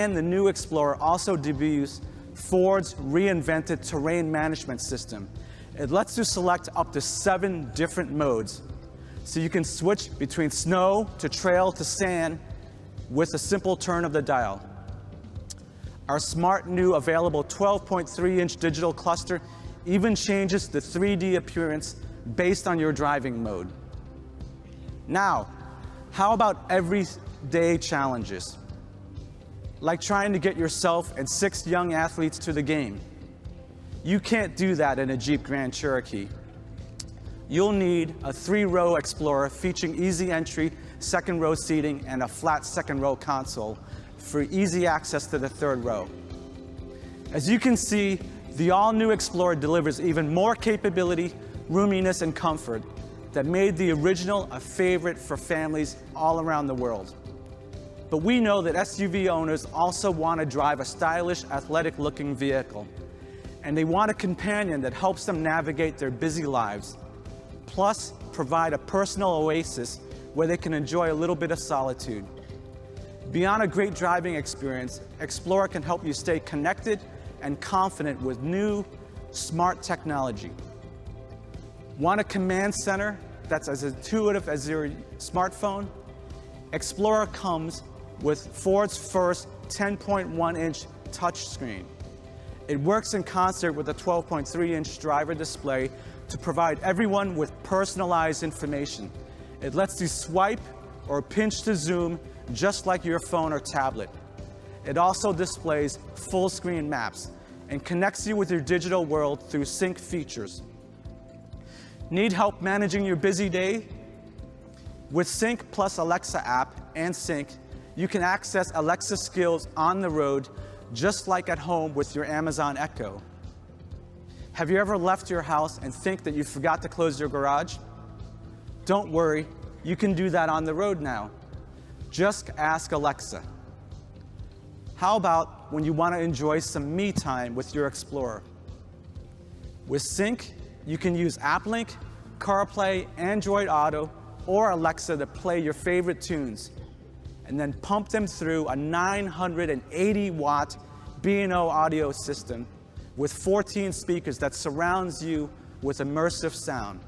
And the new Explorer also debuts Ford's reinvented terrain management system. It lets you select up to 7 different modes, so you can switch between snow to trail to sand with a simple turn of the dial. Our smart new available 12.3-inch digital cluster even changes the 3D appearance based on your driving mode. Now, how about everyday challenges? Like trying to get yourself and 6 young athletes to the game. You can't do that in a Jeep Grand Cherokee. You'll need a 3-row Explorer featuring easy entry, 2nd-row seating, and a flat 2nd-row console for easy access to the 3rd row. As you can see, the all-new Explorer delivers even more capability, roominess, and comfort that made the original a favorite for families all around the world. But we know that SUV owners also want to drive a stylish, athletic-looking vehicle, and they want a companion that helps them navigate their busy lives, plus provide a personal oasis where they can enjoy a little bit of solitude. Beyond a great driving experience, Explorer can help you stay connected and confident with new, smart technology. Want a command center that's as intuitive as your smartphone? Explorer comes with Ford's first 10.1-inch touchscreen. It works in concert with a 12.3-inch driver display to provide everyone with personalized information. It lets you swipe or pinch to zoom just like your phone or tablet. It also displays full-screen maps and connects you with your digital world through sync features. Need help managing your busy day? With Sync plus Alexa app and Sync, you can access Alexa skills on the road just like at home with your Amazon Echo. Have you ever left your house and think that you forgot to close your garage? Don't worry, you can do that on the road now. Just ask Alexa. How about when you want to enjoy some me time with your Explorer? With Sync, you can use AppLink, CarPlay, Android Auto, or Alexa to play your favorite tunes, and then pump them through a 980-watt B&O audio system with 14 speakers that surrounds you with immersive sound.